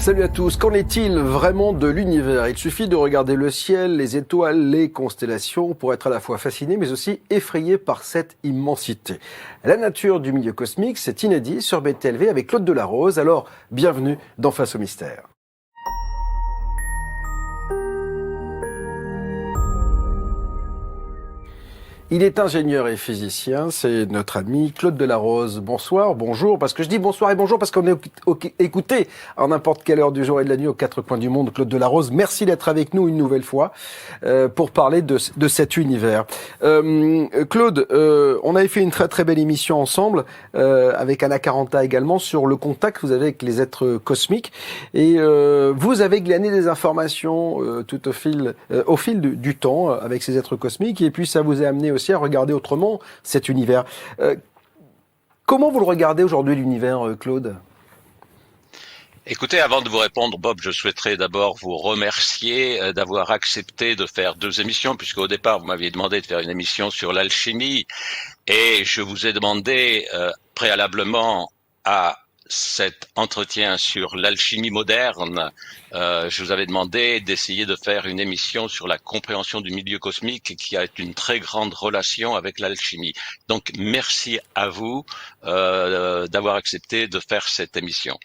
Salut à tous. Qu'en est-il vraiment de l'univers? Il suffit de regarder le ciel, les étoiles, les constellations pour être à la fois fasciné mais aussi effrayé par cette immensité. La nature du milieu cosmique, c'est inédit sur BTLV avec Claude Delarose. Alors, bienvenue dans Face au mystère. Il est ingénieur et physicien, c'est notre ami Claude Delarose. Bonsoir, bonjour, parce que je dis bonsoir et bonjour parce qu'on est écouté à n'importe quelle heure du jour et de la nuit aux quatre coins du monde. Claude Delarose, merci d'être avec nous une nouvelle fois pour parler de cet univers. Claude, on avait fait une très très belle émission ensemble avec Anna Caranta également sur le contact que vous avez avec les êtres cosmiques et vous avez glané des informations tout au fil du temps avec ces êtres cosmiques et puis ça vous a amené aussi à regarder autrement cet univers. Comment vous le regardez aujourd'hui, l'univers, Claude ? Écoutez, avant de vous répondre, Bob, je souhaiterais d'abord vous remercier d'avoir accepté de faire 2 émissions, puisqu'au départ, vous m'aviez demandé de faire une émission sur l'alchimie, et je vous ai demandé préalablement à cet entretien sur l'alchimie moderne, je vous avais demandé d'essayer de faire une émission sur la compréhension du milieu cosmique qui a une très grande relation avec l'alchimie. Donc, merci à vous d'avoir accepté de faire cette émission.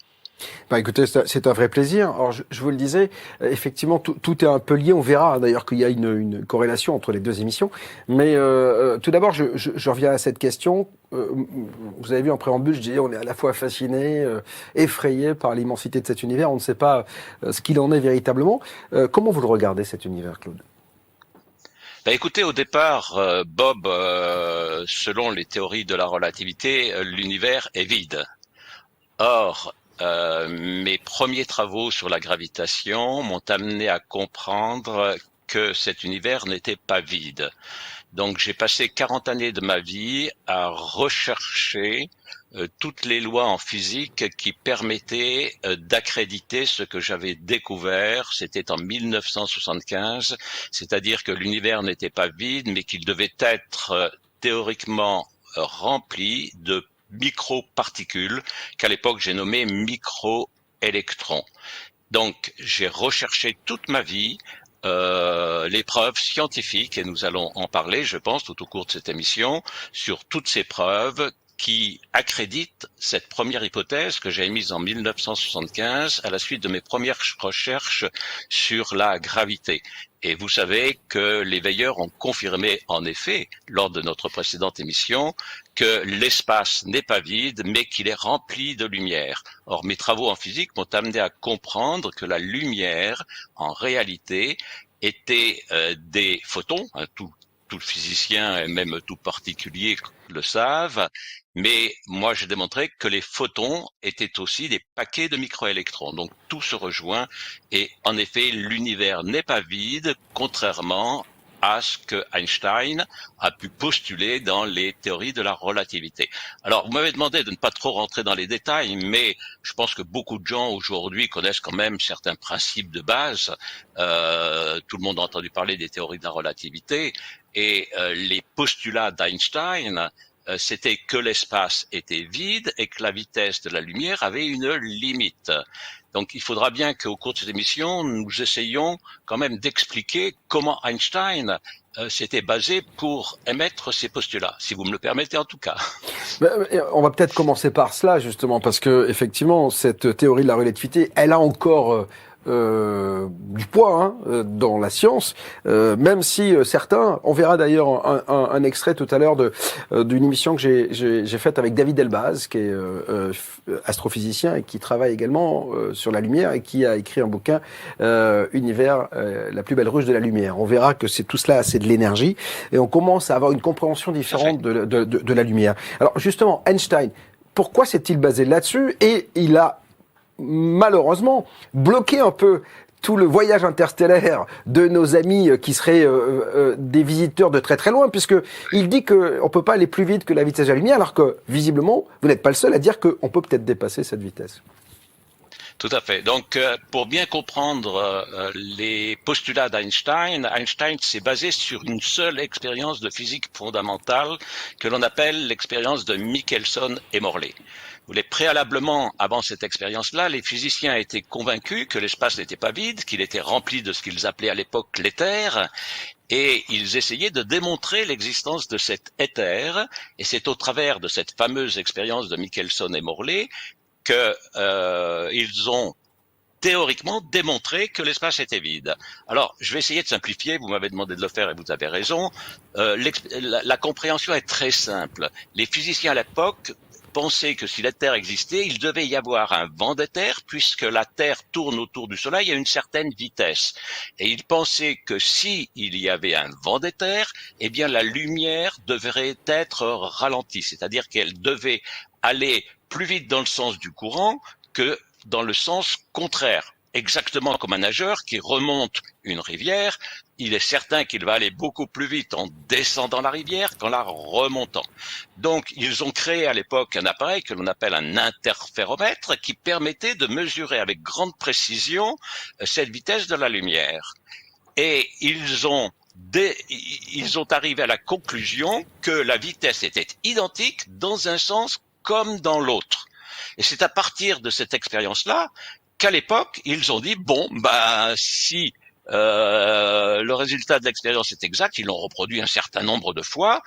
Bah écoutez, c'est un vrai plaisir. Alors je vous le disais, effectivement tout est un peu lié. On verra d'ailleurs qu'il y a une corrélation entre les 2 émissions. Mais tout d'abord, je reviens à cette question. Vous avez vu en préambule, je disais, on est à la fois fasciné, effrayé par l'immensité de cet univers. On ne sait pas ce qu'il en est véritablement. Comment vous le regardez cet univers, Claude ? Ben écoutez, au départ, Bob, selon les théories de la relativité, l'univers est vide. Or, mes premiers travaux sur la gravitation m'ont amené à comprendre que cet univers n'était pas vide. Donc j'ai passé 40 années de ma vie à rechercher toutes les lois en physique qui permettaient d'accréditer ce que j'avais découvert. C'était en 1975, c'est-à-dire que l'univers n'était pas vide, mais qu'il devait être théoriquement rempli de microparticules qu'à l'époque j'ai nommé microélectrons. Donc j'ai recherché toute ma vie les preuves scientifiques, et nous allons en parler, je pense, tout au cours de cette émission, sur toutes ces preuves qui accréditent cette première hypothèse que j'ai émise en 1975 à la suite de mes premières recherches sur la gravité. Et vous savez que les veilleurs ont confirmé, en effet, lors de notre précédente émission, que l'espace n'est pas vide, mais qu'il est rempli de lumière. Or, mes travaux en physique m'ont amené à comprendre que la lumière, en réalité, était des photons, tout le physicien et même tout particulier le savent, mais moi j'ai démontré que les photons étaient aussi des paquets de microélectrons. Donc tout se rejoint et en effet l'univers n'est pas vide, contrairement à ce que Einstein a pu postuler dans les théories de la relativité. Alors, vous m'avez demandé de ne pas trop rentrer dans les détails, mais je pense que beaucoup de gens aujourd'hui connaissent quand même certains principes de base. Tout le monde a entendu parler des théories de la relativité et les postulats d'Einstein, c'était que l'espace était vide et que la vitesse de la lumière avait une limite. Donc il faudra bien qu'au cours de cette émission, nous essayions quand même d'expliquer comment Einstein s'était basé pour émettre ces postulats, si vous me le permettez en tout cas. On va peut-être commencer par cela justement, parce que effectivement cette théorie de la relativité, elle a encore du poids dans la science, même si certains, on verra d'ailleurs un extrait tout à l'heure d'une émission que j'ai faite avec David Elbaz, qui est astrophysicien et qui travaille également sur la lumière et qui a écrit un bouquin Univers, la plus belle ruche de la lumière. On verra que tout cela, c'est de l'énergie et on commence à avoir une compréhension différente de la lumière. Alors justement, Einstein, pourquoi s'est-il basé là-dessus? Et il a malheureusement bloqué un peu tout le voyage interstellaire de nos amis qui seraient des visiteurs de très très loin, puisque il dit qu'on peut pas aller plus vite que la vitesse de la lumière, alors que visiblement vous n'êtes pas le seul à dire qu'on peut peut-être dépasser cette vitesse. Tout à fait. Donc, pour bien comprendre les postulats d'Einstein, Einstein s'est basé sur une seule expérience de physique fondamentale que l'on appelle l'expérience de Michelson et Morley. Préalablement, avant cette expérience-là, les physiciens étaient convaincus que l'espace n'était pas vide, qu'il était rempli de ce qu'ils appelaient à l'époque l'éther, et ils essayaient de démontrer l'existence de cet éther, et c'est au travers de cette fameuse expérience de Michelson et Morley que ils ont théoriquement démontré que l'espace était vide. Alors, je vais essayer de simplifier, vous m'avez demandé de le faire et vous avez raison. La compréhension est très simple. Les physiciens à l'époque pensaient que si la Terre existait, il devait y avoir un vent d'éther, puisque la Terre tourne autour du Soleil à une certaine vitesse. Et ils pensaient que si il y avait un vent d'éther, eh bien la lumière devrait être ralentie, c'est-à-dire qu'elle devait aller plus vite dans le sens du courant que dans le sens contraire. Exactement comme un nageur qui remonte une rivière, il est certain qu'il va aller beaucoup plus vite en descendant la rivière qu'en la remontant. Donc, ils ont créé à l'époque un appareil que l'on appelle un interféromètre qui permettait de mesurer avec grande précision cette vitesse de la lumière. Et ils ont arrivé à la conclusion que la vitesse était identique dans un sens comme dans l'autre. Et c'est à partir de cette expérience-là qu'à l'époque, ils ont dit, bon, si le résultat de l'expérience est exact, ils l'ont reproduit un certain nombre de fois,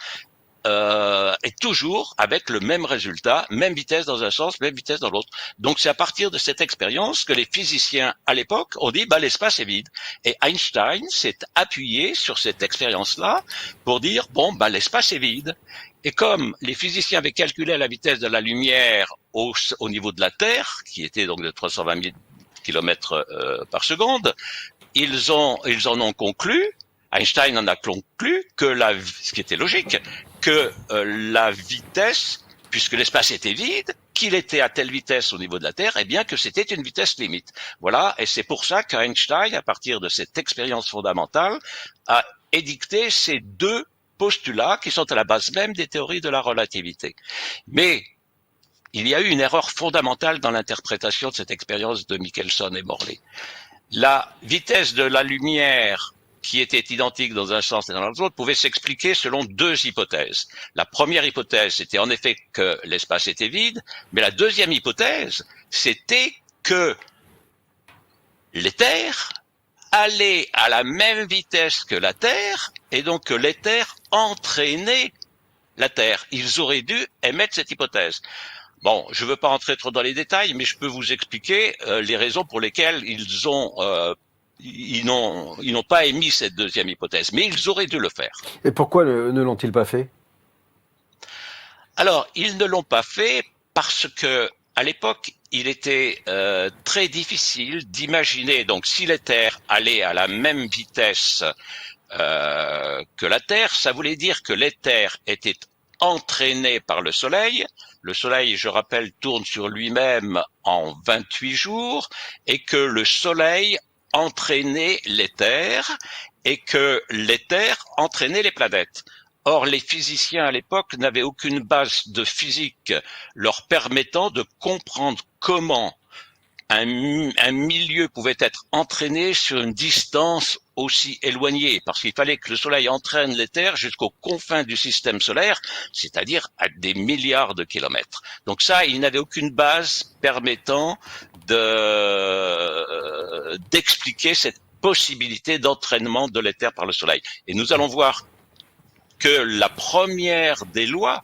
et toujours avec le même résultat, même vitesse dans un sens, même vitesse dans l'autre. Donc c'est à partir de cette expérience que les physiciens à l'époque ont dit l'espace est vide. Et Einstein s'est appuyé sur cette expérience-là pour dire l'espace est vide. Et comme les physiciens avaient calculé la vitesse de la lumière au niveau de la Terre, qui était donc de 320 000 km par seconde, ils en ont conclu, Einstein en a conclu que ce qui était logique, que la vitesse, puisque l'espace était vide, qu'il était à telle vitesse au niveau de la Terre, eh bien que c'était une vitesse limite. Voilà, et c'est pour ça qu'Einstein, à partir de cette expérience fondamentale, a édicté ces deux postulats qui sont à la base même des théories de la relativité. Mais il y a eu une erreur fondamentale dans l'interprétation de cette expérience de Michelson et Morley. La vitesse de la lumière qui était identique dans un sens et dans l'autre pouvait s'expliquer selon deux hypothèses. La première hypothèse, c'était en effet que l'espace était vide, mais la deuxième hypothèse, c'était que l'éther allait à la même vitesse que la Terre, et donc que l'éther entraînait la Terre. Ils auraient dû émettre cette hypothèse. Bon, je ne veux pas rentrer trop dans les détails, mais je peux vous expliquer les raisons pour lesquelles ils n'ont pas émis cette deuxième hypothèse, mais ils auraient dû le faire. Et pourquoi ne l'ont-ils pas fait? Alors, ils ne l'ont pas fait parce que à l'époque, il était très difficile d'imaginer, donc si l'éther allait à la même vitesse que la Terre, ça voulait dire que l'éther était entraîné par le Soleil. Le Soleil, je rappelle, tourne sur lui-même en 28 jours, et que le Soleil entraînait l'éther, et que l'éther entraînait les planètes. Or, les physiciens à l'époque n'avaient aucune base de physique leur permettant de comprendre comment un milieu pouvait être entraîné sur une distance aussi éloignée, parce qu'il fallait que le Soleil entraîne l'éther jusqu'aux confins du système solaire, c'est-à-dire à des milliards de kilomètres. Donc ça, ils n'avaient aucune base permettant d'expliquer cette possibilité d'entraînement de l'éther par le Soleil. Et nous allons voir que la première des lois,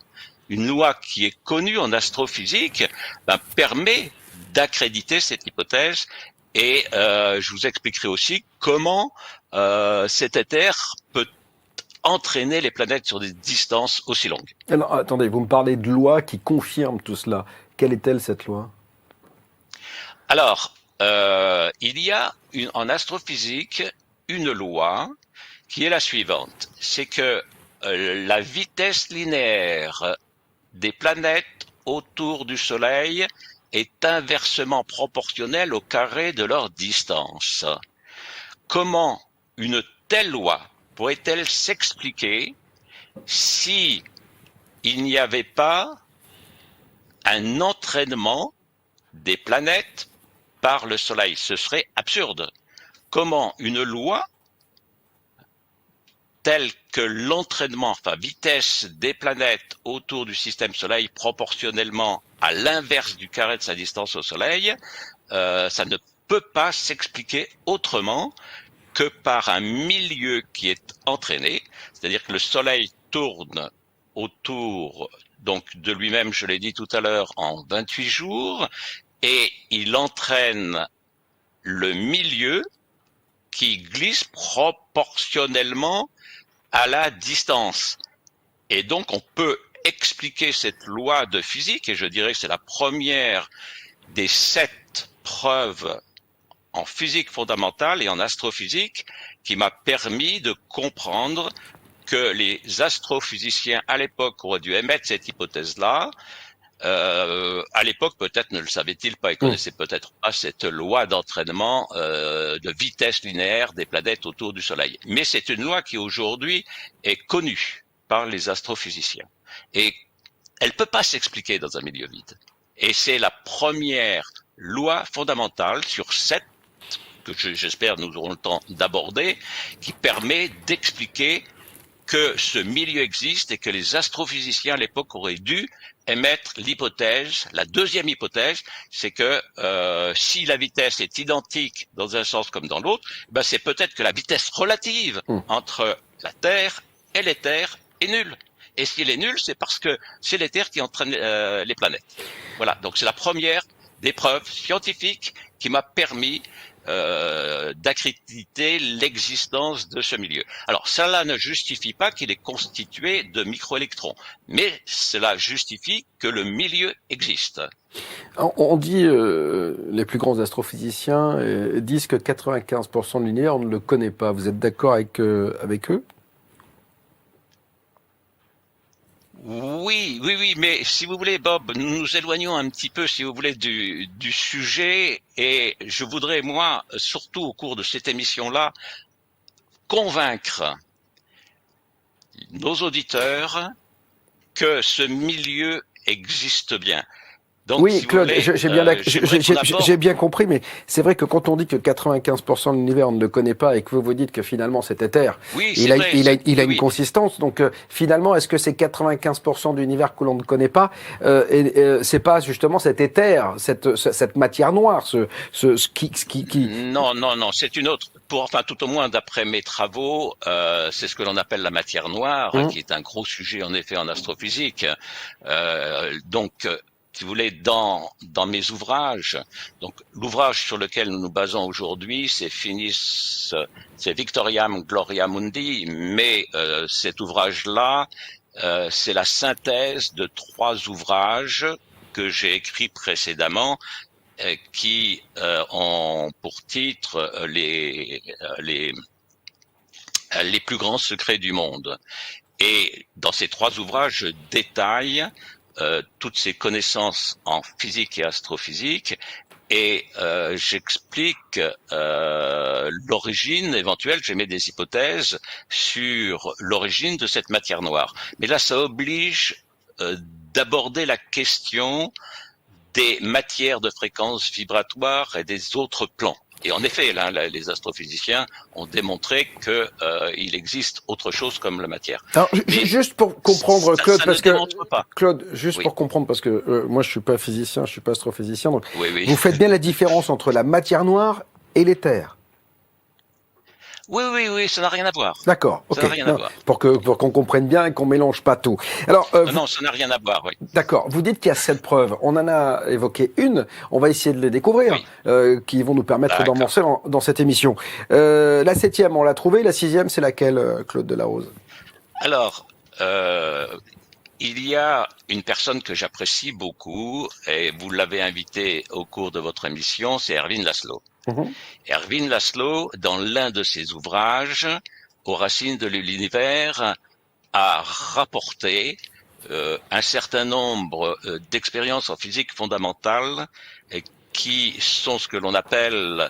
une loi qui est connue en astrophysique, permet d'accréditer cette hypothèse, et je vous expliquerai aussi comment cet éther peut entraîner les planètes sur des distances aussi longues. Alors attendez, vous me parlez de loi qui confirme tout cela. Quelle est-elle cette loi? Alors, il y a en astrophysique une loi qui est la suivante, c'est que la vitesse linéaire des planètes autour du Soleil est inversement proportionnelle au carré de leur distance. Comment une telle loi pourrait-elle s'expliquer si il n'y avait pas un entraînement des planètes par le Soleil. Ce serait absurde. Comment une loi telle que l'entraînement, enfin vitesse des planètes autour du système Soleil proportionnellement à l'inverse du carré de sa distance au Soleil, ça ne peut pas s'expliquer autrement que par un milieu qui est entraîné, c'est-à-dire que le Soleil tourne autour donc de lui-même, je l'ai dit tout à l'heure, en 28 jours, et il entraîne le milieu qui glisse proportionnellement à la distance. Et donc on peut expliquer cette loi de physique, et je dirais que c'est la première des 7 preuves en physique fondamentale et en astrophysique qui m'a permis de comprendre que les astrophysiciens à l'époque auraient dû émettre cette hypothèse-là. À l'époque, peut-être ne le savaient-ils pas et connaissaient peut-être pas cette loi d'entraînement de vitesse linéaire des planètes autour du Soleil. Mais c'est une loi qui aujourd'hui est connue par les astrophysiciens. Et elle peut pas s'expliquer dans un milieu vide. Et c'est la première loi fondamentale sur 7 que j'espère nous aurons le temps d'aborder, qui permet d'expliquer que ce milieu existe et que les astrophysiciens à l'époque auraient dû émettre l'hypothèse. La deuxième hypothèse, c'est que si la vitesse est identique dans un sens comme dans l'autre, ben c'est peut-être que la vitesse relative entre la Terre et l'éther est nulle. Et s'il est nul, c'est parce que c'est l'éther qui entraîne les planètes. Voilà, donc c'est la première des preuves scientifiques qui m'a permis d'accréditer l'existence de ce milieu. Alors, cela ne justifie pas qu'il est constitué de microélectrons, mais cela justifie que le milieu existe. On dit, les plus grands astrophysiciens disent que 95% de l'univers, on ne le connaît pas. Vous êtes d'accord avec eux ? Oui, mais si vous voulez, Bob, nous nous éloignons un petit peu, si vous voulez, du sujet, et je voudrais, moi, surtout au cours de cette émission-là, convaincre nos auditeurs que ce milieu existe bien. Donc, oui, si Claude, vous j'ai bien compris, mais c'est vrai que quand on dit que 95% de l'univers on ne le connaît pas et que vous dites que finalement c'est éther, il a une consistance. Donc finalement, est-ce que c'est 95% de l'univers que l'on ne connaît pas c'est pas justement cet éther, cette matière noire, ce qui... Non, c'est une autre. Enfin, tout au moins d'après mes travaux, c'est ce que l'on appelle la matière noire, qui est un gros sujet en effet en astrophysique. Si vous voulez, dans mes ouvrages, donc l'ouvrage sur lequel nous nous basons aujourd'hui, c'est Victoriam Gloria Mundi, mais cet ouvrage-là, c'est la synthèse de 3 ouvrages que j'ai écrits précédemment, qui ont pour titre les plus grands secrets du monde. Et dans ces 3 ouvrages, je détaille toutes ces connaissances en physique et astrophysique, et j'explique l'origine éventuelle, j'émets des hypothèses sur l'origine de cette matière noire. Mais là, ça oblige d'aborder la question des matières de fréquence vibratoire et des autres plans. Et en effet, là, les astrophysiciens ont démontré que il existe autre chose comme la matière. Alors, juste pour comprendre, Claude, pour comprendre, parce que moi je suis pas physicien, je suis pas astrophysicien, donc oui. Vous faites bien la différence entre la matière noire et l'éther. Oui, ça n'a rien à voir. D'accord, ok. Ça n'a rien à voir. Pour qu'on comprenne bien et qu'on mélange pas tout. Alors, non, ça n'a rien à voir, oui. D'accord. Vous dites qu'il y a 7 preuves. On en a évoqué une. On va essayer de les découvrir, qui vont nous permettre d'amorcer dans cette émission. La 7e, on l'a trouvée. La 6e, c'est laquelle, Claude Delarose ? Alors, il y a une personne que j'apprécie beaucoup, et vous l'avez invité au cours de votre émission, c'est Erwin Laszlo. Erwin Laszlo, dans l'un de ses ouvrages, aux racines de l'univers, a rapporté un certain nombre d'expériences en physique fondamentale qui sont ce que l'on appelle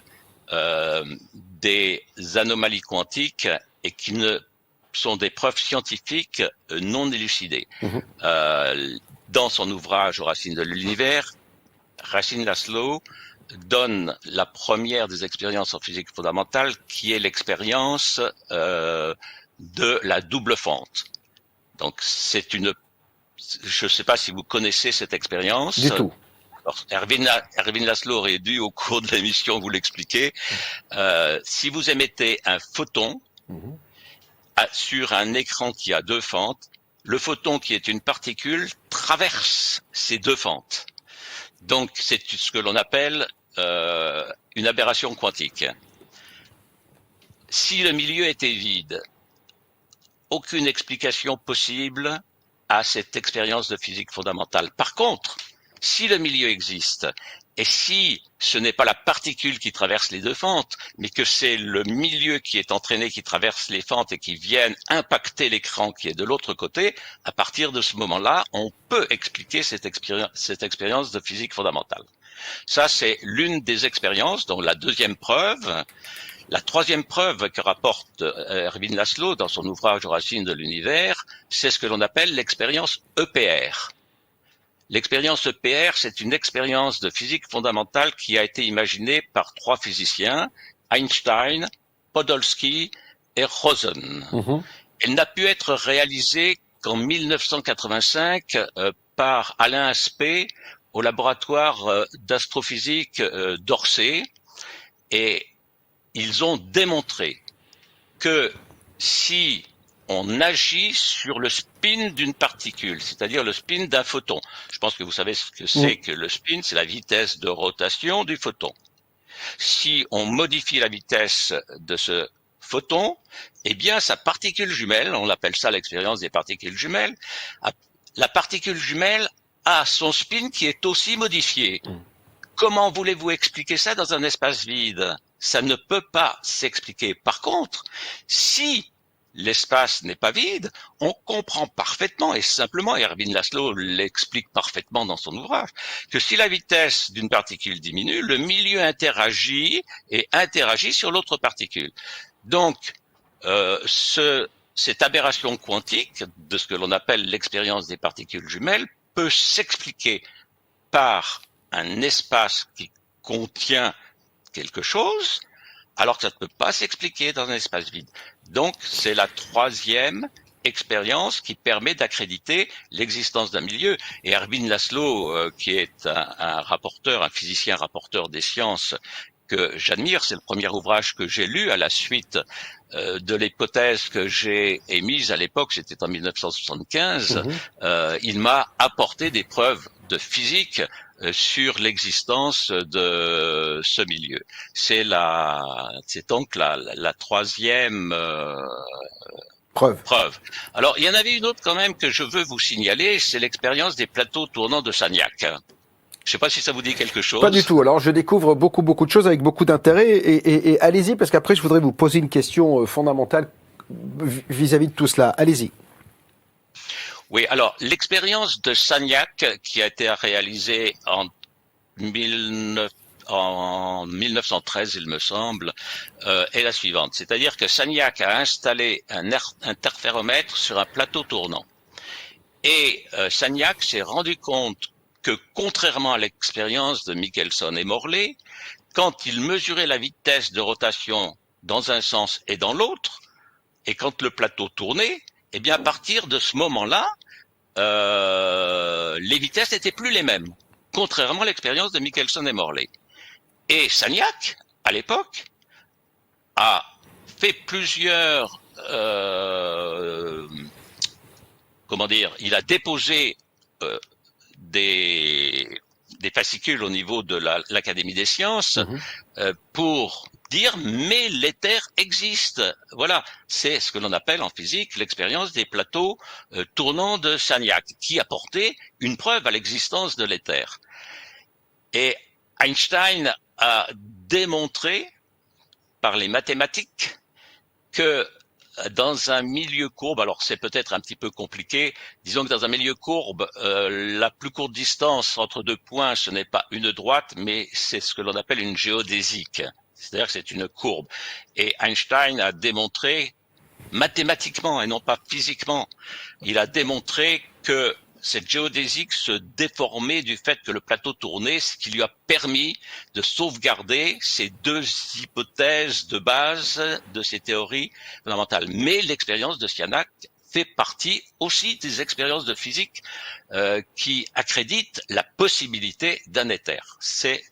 des anomalies quantiques et qui ne sont des preuves scientifiques non élucidées. Dans son ouvrage aux racines de l'univers, Erwin Laszlo donne la première des expériences en physique fondamentale, qui est l'expérience de la double fente. Donc je ne sais pas si vous connaissez cette expérience. Du tout. Alors, Erwin Laszlo aurait dû, au cours de l'émission, vous l'expliquer. Si vous émettez un photon sur un écran qui a deux fentes, le photon, qui est une particule, traverse ces deux fentes. Donc, c'est ce que l'on appelle une aberration quantique. Si le milieu était vide, aucune explication possible à cette expérience de physique fondamentale. Par contre, si le milieu existe, et si ce n'est pas la particule qui traverse les deux fentes, mais que c'est le milieu qui est entraîné, qui traverse les fentes et qui viennent impacter l'écran qui est de l'autre côté, à partir de ce moment-là, on peut expliquer cette expérience de physique fondamentale. Ça, c'est l'une des expériences, donc la deuxième preuve. La troisième preuve que rapporte Erwin Laszlo dans son ouvrage Racines de l'univers, c'est ce que l'on appelle l'expérience EPR. L'expérience EPR, c'est une expérience de physique fondamentale qui a été imaginée par trois physiciens, Einstein, Podolsky et Rosen. Elle n'a pu être réalisée qu'en 1985 par Alain Aspect au laboratoire d'astrophysique d'Orsay, et ils ont démontré que si on agit sur le spin d'une particule, c'est-à-dire le spin d'un photon. Je pense que vous savez ce que c'est que le spin, c'est la vitesse de rotation du photon. Si on modifie la vitesse de ce photon, eh bien sa particule jumelle, on appelle ça l'expérience des particules jumelles, la particule jumelle a son spin qui est aussi modifié. Comment voulez-vous expliquer ça dans un espace vide? Ça ne peut pas s'expliquer. Par contre, si l'espace n'est pas vide, on comprend parfaitement et simplement, Erwin Laszlo l'explique parfaitement dans son ouvrage, que si la vitesse d'une particule diminue, le milieu interagit sur l'autre particule. Donc, cette aberration quantique de ce que l'on appelle l'expérience des particules jumelles peut s'expliquer par un espace qui contient quelque chose, alors que ça ne peut pas s'expliquer dans un espace vide. Donc, c'est la troisième expérience qui permet d'accréditer l'existence d'un milieu. Et Erwin Laszlo, qui est un physicien rapporteur des sciences que j'admire, c'est le premier ouvrage que j'ai lu à la suite de l'hypothèse que j'ai émise à l'époque, c'était en 1975, il m'a apporté des preuves de physique sur l'existence de ce milieu. C'est donc la troisième preuve. Alors, il y en avait une autre quand même que je veux vous signaler, c'est l'expérience des plateaux tournants de Sagnac. Je ne sais pas si ça vous dit quelque chose. Pas du tout. Alors, je découvre beaucoup de choses avec beaucoup d'intérêt. Et allez-y, parce qu'après, je voudrais vous poser une question fondamentale vis-à-vis de tout cela. Allez-y. Oui, alors, l'expérience de Sagnac, qui a été réalisée en 1913, il me semble, est la suivante. C'est-à-dire que Sagnac a installé un interféromètre sur un plateau tournant. Et Sagnac s'est rendu compte que, contrairement à l'expérience de Michelson et Morley, quand il mesurait la vitesse de rotation dans un sens et dans l'autre, et quand le plateau tournait, eh bien, à partir de ce moment-là, les vitesses n'étaient plus les mêmes, contrairement à l'expérience de Michelson et Morley. Et Sagnac, à l'époque, a fait plusieurs, il a déposé des fascicules au niveau de l'Académie des sciences pour dire mais l'éther existe. Voilà, c'est ce que l'on appelle en physique l'expérience des plateaux tournants de Sagnac, qui apportait une preuve à l'existence de l'éther. Et Einstein a démontré par les mathématiques que dans un milieu courbe, alors c'est peut-être un petit peu compliqué, disons que dans un milieu courbe, la plus courte distance entre deux points, ce n'est pas une droite, mais c'est ce que l'on appelle une géodésique. C'est-à-dire que c'est une courbe. Et Einstein a démontré, mathématiquement et non pas physiquement, il a démontré que cette géodésique se déformer du fait que le plateau tournait, ce qui lui a permis de sauvegarder ces deux hypothèses de base de ces théories fondamentales. Mais l'expérience de Sianak fait partie aussi des expériences de physique qui accréditent la possibilité d'un éther. C'est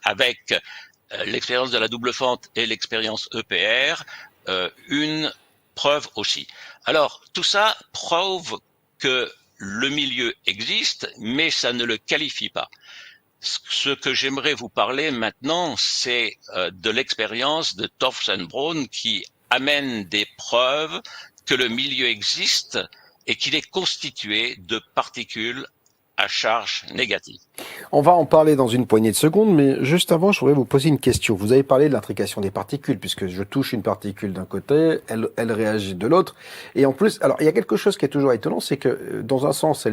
avec l'expérience de la double fente et l'expérience EPR une preuve aussi. Alors, tout ça prouve que le milieu existe, mais ça ne le qualifie pas. Ce que j'aimerais vous parler maintenant, c'est de l'expérience de Torfsen-Braun qui amène des preuves que le milieu existe et qu'il est constitué de particules à charge négative. On va en parler dans une poignée de secondes, mais juste avant, je voudrais vous poser une question. Vous avez parlé de l'intrication des particules, puisque je touche une particule d'un côté, elle réagit de l'autre. Et en plus, alors il y a quelque chose qui est toujours étonnant, c'est que dans un sens,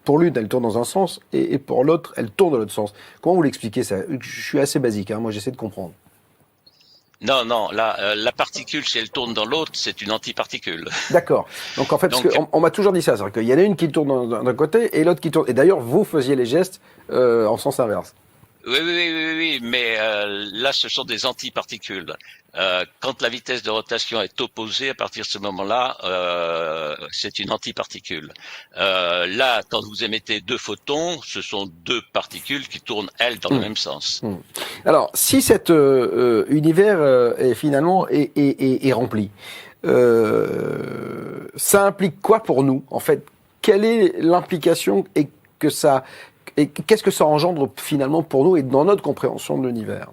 pour l'une, elle tourne dans un sens, et pour l'autre, elle tourne dans l'autre sens. Comment vous l'expliquez ça? Je suis assez basique, moi j'essaie de comprendre. Non, la particule, si elle tourne dans l'autre, c'est une antiparticule. D'accord. Donc en fait, parce on m'a toujours dit ça, c'est-à-dire qu'il y en a une qui tourne d'un côté et l'autre qui tourne. Et d'ailleurs, vous faisiez les gestes en sens inverse. Oui, mais là, ce sont des antiparticules. Quand la vitesse de rotation est opposée, à partir de ce moment-là, c'est une antiparticule. Là, quand vous émettez deux photons, ce sont deux particules qui tournent, elles, dans le même sens. Alors, si cet univers est finalement est rempli, ça implique quoi pour nous, en fait? Quelle est l'implication et qu'est-ce que ça engendre finalement pour nous et dans notre compréhension de l'univers?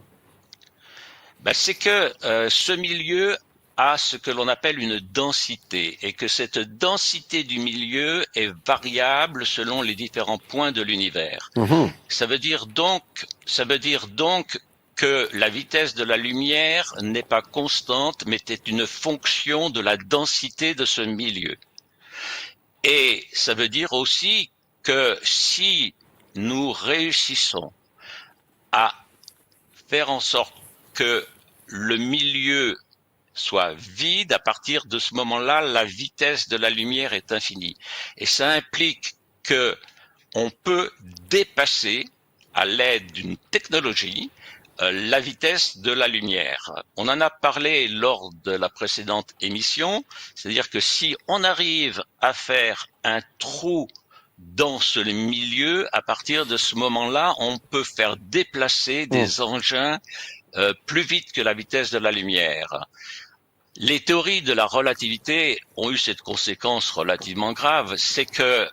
C'est que ce milieu a ce que l'on appelle une densité et que cette densité du milieu est variable selon les différents points de l'univers. Ça veut dire donc que la vitesse de la lumière n'est pas constante, mais est une fonction de la densité de ce milieu. Et ça veut dire aussi que si nous réussissons à faire en sorte que le milieu soit vide, à partir de ce moment-là, la vitesse de la lumière est infinie. Et ça implique que on peut dépasser, à l'aide d'une technologie, la vitesse de la lumière. On en a parlé lors de la précédente émission, c'est-à-dire que si on arrive à faire un trou dans ce milieu, à partir de ce moment-là, on peut faire déplacer des engins plus vite que la vitesse de la lumière. Les théories de la relativité ont eu cette conséquence relativement grave, c'est que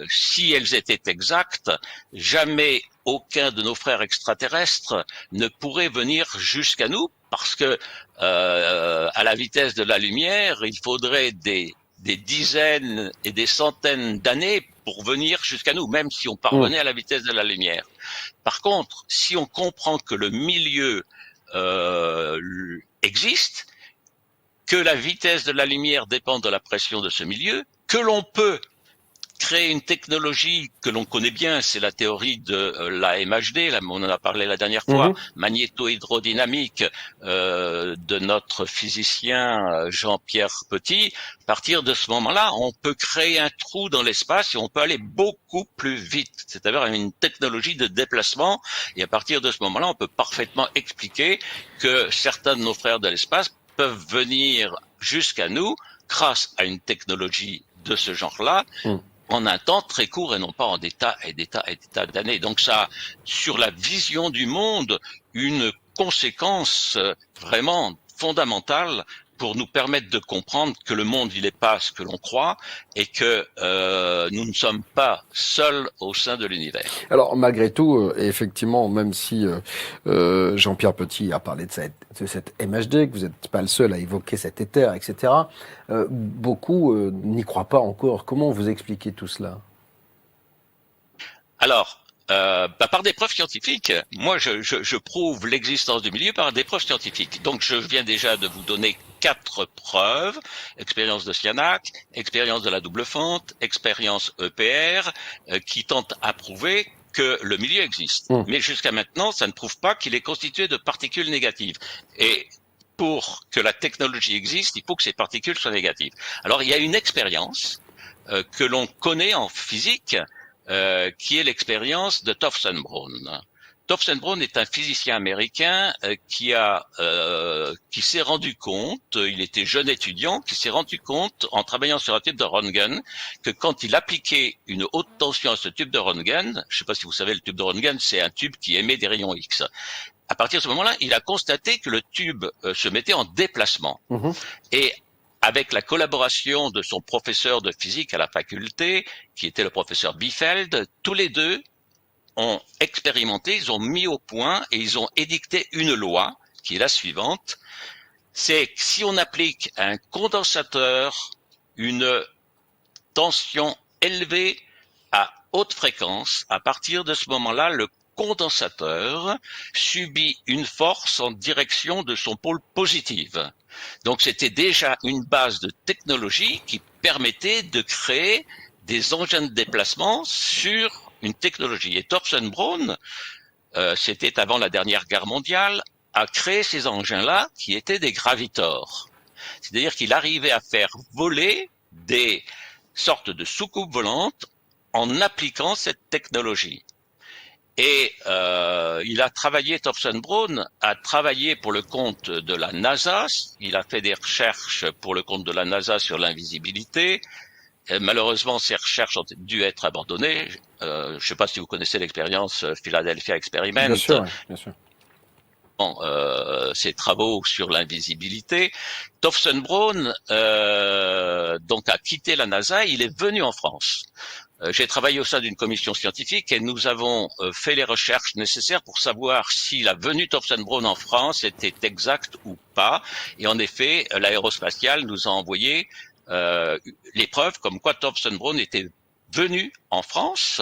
si elles étaient exactes, jamais aucun de nos frères extraterrestres ne pourrait venir jusqu'à nous, parce que à la vitesse de la lumière, il faudrait des dizaines et des centaines d'années pour venir jusqu'à nous, même si on parvenait à la vitesse de la lumière. Par contre, si on comprend que le milieu existe, que la vitesse de la lumière dépend de la pression de ce milieu, que l'on peut créer une technologie que l'on connaît bien, c'est la théorie de la MHD, là, on en a parlé la dernière fois, magnéto-hydrodynamique de notre physicien Jean-Pierre Petit. À partir de ce moment-là, on peut créer un trou dans l'espace et on peut aller beaucoup plus vite, c'est-à-dire une technologie de déplacement. Et à partir de ce moment-là, on peut parfaitement expliquer que certains de nos frères de l'espace peuvent venir jusqu'à nous grâce à une technologie de ce genre-là, en un temps très court et non pas en des tas d'années. Donc ça a, sur la vision du monde, une conséquence vraiment fondamentale pour nous permettre de comprendre que le monde, il n'est pas ce que l'on croit et que nous ne sommes pas seuls au sein de l'univers. Alors malgré tout, effectivement, même si Jean-Pierre Petit a parlé de cette MHD, que vous n'êtes pas le seul à évoquer cet éther, etc., beaucoup n'y croient pas encore. Comment vous expliquez tout cela? Alors, par des preuves scientifiques. Moi, je prouve l'existence du milieu par des preuves scientifiques. Donc, je viens déjà de vous donner 4 preuves: expérience de Sianak, expérience de la double fente, expérience EPR, qui tentent à prouver que le milieu existe. Mais jusqu'à maintenant, ça ne prouve pas qu'il est constitué de particules négatives. Et pour que la technologie existe, il faut que ces particules soient négatives. Alors, il y a une expérience que l'on connaît en physique, qui est l'expérience de Towson-Brown. Towson-Brown est un physicien américain qui s'est rendu compte, il était jeune étudiant, qui s'est rendu compte en travaillant sur un tube de Röntgen que quand il appliquait une haute tension à ce tube de Röntgen, je ne sais pas si vous savez, le tube de Röntgen, c'est un tube qui émet des rayons X. À partir de ce moment-là, il a constaté que le tube se mettait en déplacement. Mhm. Et avec la collaboration de son professeur de physique à la faculté, qui était le professeur Biefeld, tous les deux ont expérimenté, ils ont mis au point et ils ont édicté une loi qui est la suivante. C'est que si on applique à un condensateur une tension élevée à haute fréquence, à partir de ce moment-là, le condensateur subit une force en direction de son pôle positif. Donc c'était déjà une base de technologie qui permettait de créer des engins de déplacement sur une technologie. Et Towson-Brown, c'était avant la dernière guerre mondiale, a créé ces engins-là qui étaient des gravitors. C'est-à-dire qu'il arrivait à faire voler des sortes de soucoupes volantes en appliquant cette technologie. Et il a travaillé, Towson-Brown a travaillé pour le compte de la NASA, il a fait des recherches pour le compte de la NASA sur l'invisibilité. Malheureusement, ces recherches ont dû être abandonnées. Je ne sais pas si vous connaissez l'expérience Philadelphia Experiment. Bien sûr, oui, bien sûr. Bon, ses travaux sur l'invisibilité. Towson-Brown donc a quitté la NASA. Il est venu en France. J'ai travaillé au sein d'une commission scientifique et nous avons fait les recherches nécessaires pour savoir si la venue Towson-Brown en France était exacte ou pas. Et en effet, l'aérospatiale nous a envoyé les preuves comme quoi Towson-Brown était venu en France,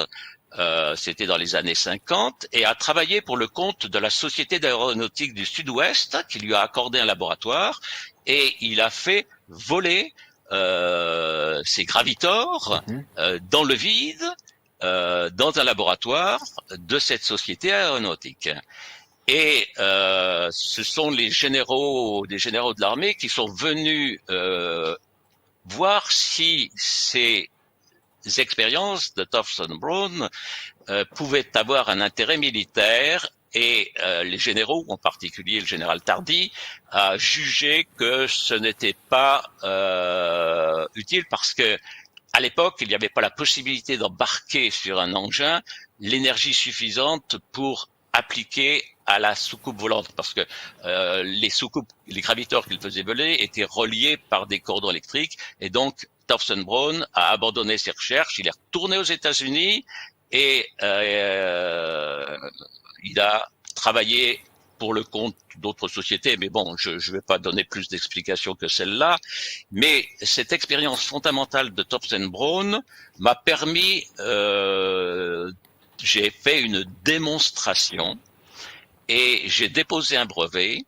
c'était dans les années 50, et a travaillé pour le compte de la Société d'aéronautique du Sud-Ouest, qui lui a accordé un laboratoire, et il a fait voler ces gravitors dans le vide, dans un laboratoire de cette société aéronautique. Et ce sont des généraux de l'armée qui sont venus voir si ces expériences de Towson-Brown pouvaient avoir un intérêt militaire, et les généraux, en particulier le général Tardy, a jugé que ce n'était pas utile parce que à l'époque, il n'y avait pas la possibilité d'embarquer sur un engin l'énergie suffisante pour appliquer à la soucoupe volante, parce que les gravitors qu'il faisait voler étaient reliés par des cordons électriques, et donc Towson-Brown a abandonné ses recherches, il est retourné aux États-Unis et il a travaillé pour le compte d'autres sociétés, mais bon, je ne vais pas donner plus d'explications que celle-là. Mais cette expérience fondamentale de Towson-Brown m'a permis, j'ai fait une démonstration et j'ai déposé un brevet,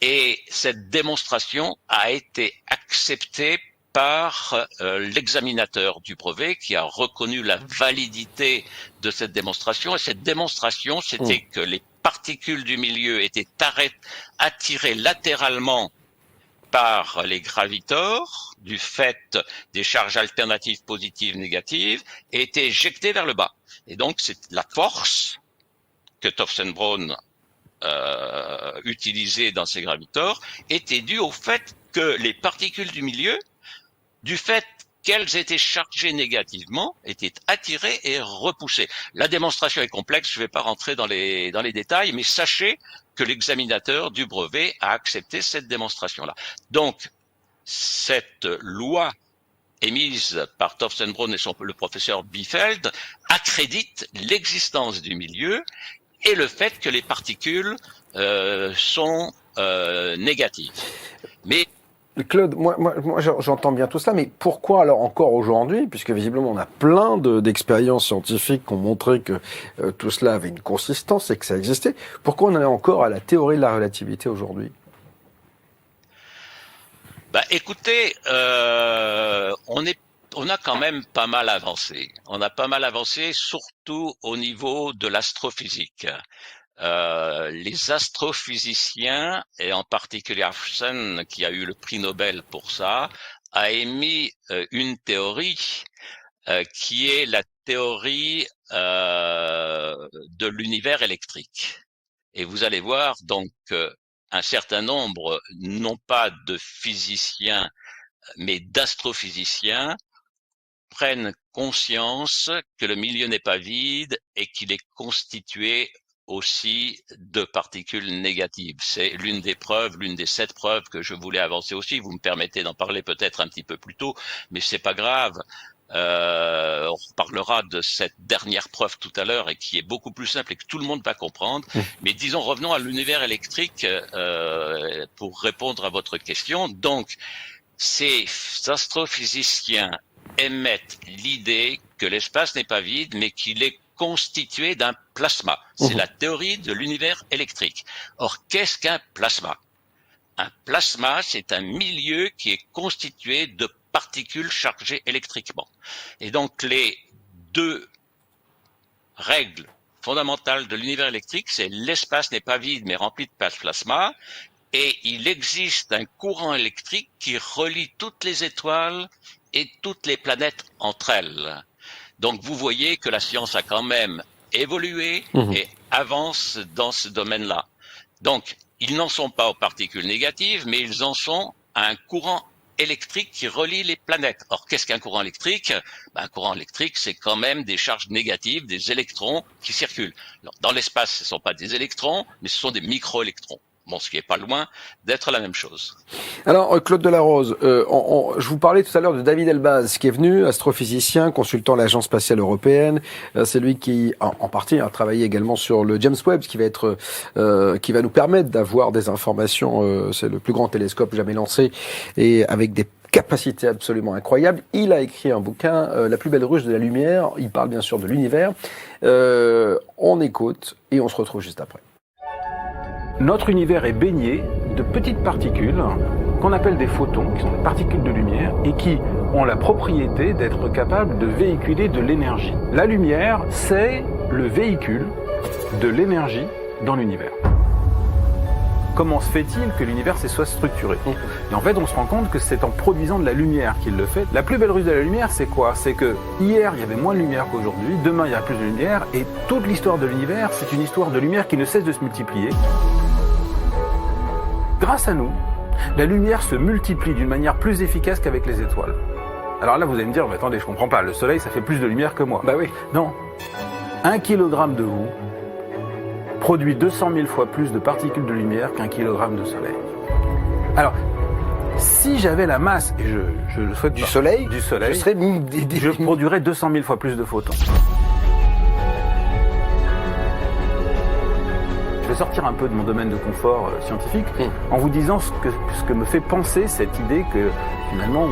et cette démonstration a été acceptée par l'examinateur du brevet, qui a reconnu la validité de cette démonstration. Et cette démonstration, c'était que les particules du milieu étaient attirées latéralement par les gravitors du fait des charges alternatives positives, négatives, et étaient éjectées vers le bas. Et donc, c'est la force que Towson-Brown utilisée dans ces gravitors était due au fait que les particules du milieu, du fait qu'elles étaient chargées négativement, étaient attirées et repoussées. La démonstration est complexe, je ne vais pas rentrer dans les détails, mais sachez que l'examinateur du brevet a accepté cette démonstration-là. Donc, cette loi émise par Towson-Brown et le professeur Biefeld accrédite l'existence du milieu et le fait que les particules sont négatives. Mais Claude, moi j'entends bien tout ça, mais pourquoi alors encore aujourd'hui, puisque visiblement on a plein d'expériences scientifiques qui ont montré que tout cela avait une consistance et que ça existait, pourquoi on en est encore à la théorie de la relativité aujourd'hui ? Bah, écoutez, on a quand même pas mal avancé. On a pas mal avancé, surtout au niveau de l'astrophysique. les astrophysiciens, et en particulier Einstein, qui a eu le prix Nobel pour ça, a émis une théorie qui est la théorie de l'univers électrique. Et vous allez voir donc un certain nombre, non pas de physiciens, mais d'astrophysiciens, prennent conscience que le milieu n'est pas vide et qu'il est constitué aussi de particules négatives. C'est l'une des preuves, l'une des 7 preuves que je voulais avancer aussi. Vous me permettez d'en parler peut-être un petit peu plus tôt, mais c'est pas grave. On reparlera de cette dernière preuve tout à l'heure et qui est beaucoup plus simple et que tout le monde va comprendre. Mais disons, revenons à l'univers électrique pour répondre à votre question. Donc, ces astrophysiciens émettent l'idée que l'espace n'est pas vide, mais qu'il est constitué d'un plasma. C'est la théorie de l'univers électrique. Or, qu'est-ce qu'un plasma? Un plasma, c'est un milieu qui est constitué de particules chargées électriquement. Et donc, les 2 règles fondamentales de l'univers électrique, c'est l'espace n'est pas vide, mais rempli de plasma. Et il existe un courant électrique qui relie toutes les étoiles et toutes les planètes entre elles. Donc vous voyez que la science a quand même évolué et avance dans ce domaine-là. Donc ils n'en sont pas aux particules négatives, mais ils en sont à un courant électrique qui relie les planètes. Or, qu'est-ce qu'un courant électrique? Un courant électrique, c'est quand même des charges négatives, des électrons qui circulent. Alors, dans l'espace, ce ne sont pas des électrons, mais ce sont des microélectrons. Bon, ce qui est pas loin d'être la même chose. Alors, Claude Delarose, je vous parlais tout à l'heure de David Elbaz, qui est venu, astrophysicien, consultant l'Agence spatiale européenne. C'est lui qui, en partie, a travaillé également sur le James Webb, qui va nous permettre d'avoir des informations. C'est le plus grand télescope jamais lancé, et avec des capacités absolument incroyables. Il a écrit un bouquin, La plus belle ruche de la lumière. Il parle bien sûr de l'univers. On écoute et on se retrouve juste après. Notre univers est baigné de petites particules qu'on appelle des photons, qui sont des particules de lumière, et qui ont la propriété d'être capables de véhiculer de l'énergie. La lumière, c'est le véhicule de l'énergie dans l'univers. Comment se fait-il que l'univers soit structuré? Et en fait, on se rend compte que c'est en produisant de la lumière qu'il le fait. La plus belle ruse de la lumière, c'est quoi? C'est que hier, il y avait moins de lumière qu'aujourd'hui, demain, il y a plus de lumière, et toute l'histoire de l'univers, c'est une histoire de lumière qui ne cesse de se multiplier. Grâce à nous, la lumière se multiplie d'une manière plus efficace qu'avec les étoiles. Alors là, vous allez me dire, mais attendez, je comprends pas, le soleil, ça fait plus de lumière que moi. Bah oui. Non. 1 kilogramme de vous produit 200 000 fois plus de particules de lumière qu'1 kilogramme de soleil. Alors, si j'avais la masse, et je le souhaite du soleil, je produirais 200 000 fois plus de photons. Je vais sortir un peu de mon domaine de confort scientifique en vous disant ce que me fait penser cette idée que finalement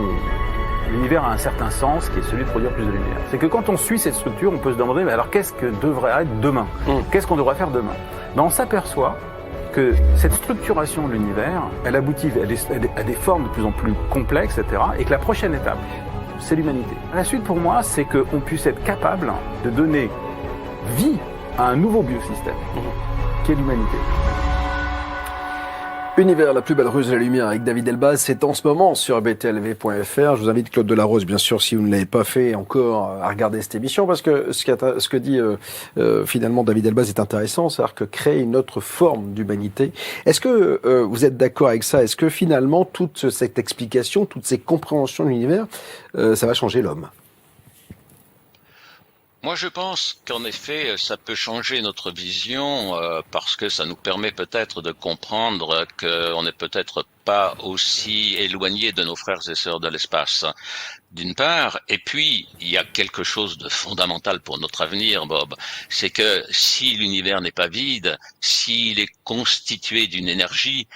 l'univers a un certain sens qui est celui de produire plus de lumière. C'est que quand on suit cette structure, on peut se demander mais alors qu'est-ce que devrait être demain? Qu'est-ce qu'on devrait faire demain? On s'aperçoit que cette structuration de l'univers, elle aboutit à des formes de plus en plus complexes, etc. Et que la prochaine étape, c'est l'humanité. La suite pour moi, c'est qu'on puisse être capable de donner vie à un nouveau biosystème. Qui est l'humanité. Univers, la plus belle ruse de la lumière avec David Elbaz, c'est en ce moment sur btlv.fr. Je vous invite, Claude Delarose, bien sûr, si vous ne l'avez pas fait encore, à regarder cette émission, parce que ce que dit finalement David Elbaz est intéressant, c'est-à-dire que créer une autre forme d'humanité. Est-ce que vous êtes d'accord avec ça? Est-ce que finalement, toute cette explication, toutes ces compréhensions de l'univers, ça va changer l'homme? Moi, je pense qu'en effet, ça peut changer notre vision parce que ça nous permet peut-être de comprendre qu'on n'est peut-être pas aussi éloigné de nos frères et sœurs de l'espace, d'une part. Et puis, il y a quelque chose de fondamental pour notre avenir, Bob. C'est que si l'univers n'est pas vide, s'il est constitué d'une énergie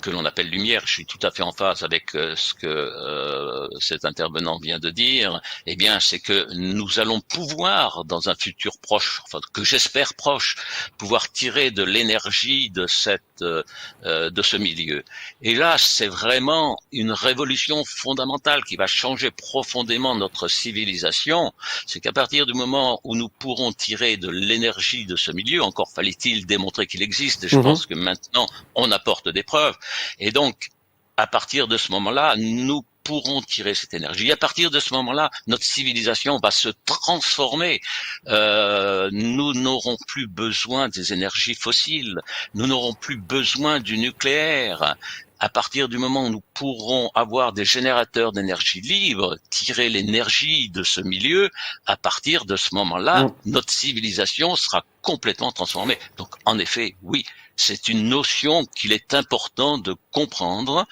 que l'on appelle lumière, je suis tout à fait en phase avec ce que cet intervenant vient de dire, eh bien c'est que nous allons pouvoir, dans un futur proche, enfin que j'espère proche, pouvoir tirer de l'énergie de cette de ce milieu. Et là, c'est vraiment une révolution fondamentale qui va changer profondément notre civilisation. C'est qu'à partir du moment où nous pourrons tirer de l'énergie de ce milieu, encore fallait-il démontrer qu'il existe, et je pense que maintenant on apporte des preuves. Et donc, à partir de ce moment-là, nous pourront tirer cette énergie. À partir de ce moment-là, notre civilisation va se transformer. Nous n'aurons plus besoin des énergies fossiles. Nous n'aurons plus besoin du nucléaire. À partir du moment où nous pourrons avoir des générateurs d'énergie libre, tirer l'énergie de ce milieu, à partir de ce moment-là, notre civilisation sera complètement transformée. Donc, en effet, oui, c'est une notion qu'il est important de comprendre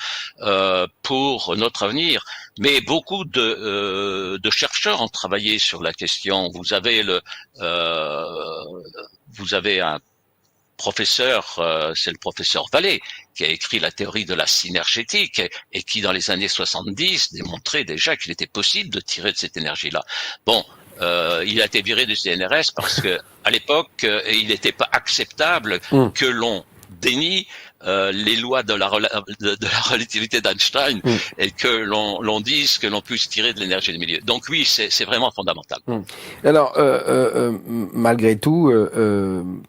pour notre avenir. Mais beaucoup de chercheurs ont travaillé sur la question. Vous avez un professeur, c'est le professeur Vallée, qui a écrit la théorie de la synergétique et qui, dans les années 70, démontrait déjà qu'il était possible de tirer de cette énergie-là. Bon, il a été viré du CNRS parce que, à l'époque, il n'était pas acceptable que l'on dénie les lois de la relativité d'Einstein et que l'on dise que l'on puisse tirer de l'énergie du milieu. Donc oui, c'est vraiment fondamental. Alors, malgré tout,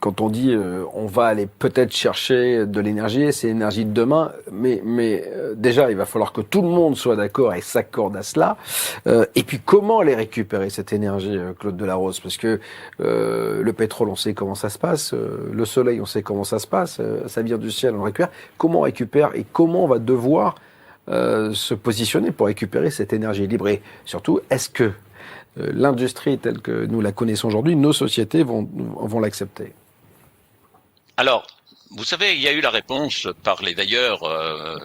quand on dit on va aller peut-être chercher de l'énergie, c'est l'énergie de demain, mais déjà, il va falloir que tout le monde soit d'accord et s'accorde à cela. Et puis, comment aller récupérer cette énergie, Claude Delarose? Parce que le pétrole, on sait comment ça se passe, le soleil, on sait comment ça se passe, ça vient du ciel, on récupère. Comment on récupère et comment on va devoir se positionner pour récupérer cette énergie libre? Et surtout, est-ce que l'industrie telle que nous la connaissons aujourd'hui, nos sociétés vont l'accepter? Alors, vous savez, il y a eu la réponse par les veilleurs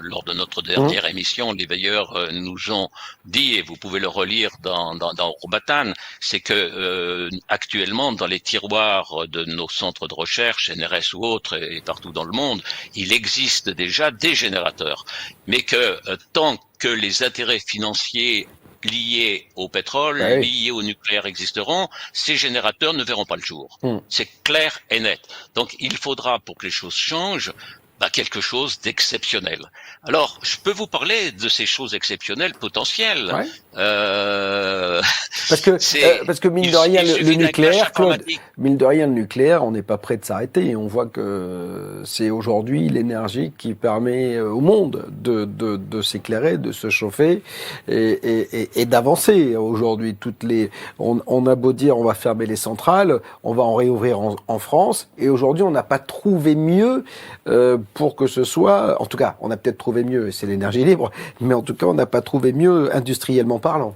lors de notre dernière émission. Les veilleurs nous ont dit, et vous pouvez le relire dans Urbatan, c'est que actuellement, dans les tiroirs de nos centres de recherche, NRS ou autres, et partout dans le monde, il existe déjà des générateurs. Mais que tant que les intérêts financiers liés au pétrole, liés au nucléaire existeront, ces générateurs ne verront pas le jour. C'est clair et net. Donc il faudra, pour que les choses changent, quelque chose d'exceptionnel. Alors, je peux vous parler de ces choses exceptionnelles potentielles. Parce que mine de rien, le nucléaire, Claude, mine de rien, le nucléaire, on n'est pas prêt de s'arrêter. Et on voit que c'est aujourd'hui l'énergie qui permet au monde de s'éclairer, de se chauffer et d'avancer. Aujourd'hui, on a beau dire, on va fermer les centrales, on va en réouvrir en France. Et aujourd'hui, on n'a pas trouvé mieux pour que ce soit, en tout cas, on a peut-être trouvé mieux, c'est l'énergie libre, mais en tout cas, on n'a pas trouvé mieux industriellement parlant.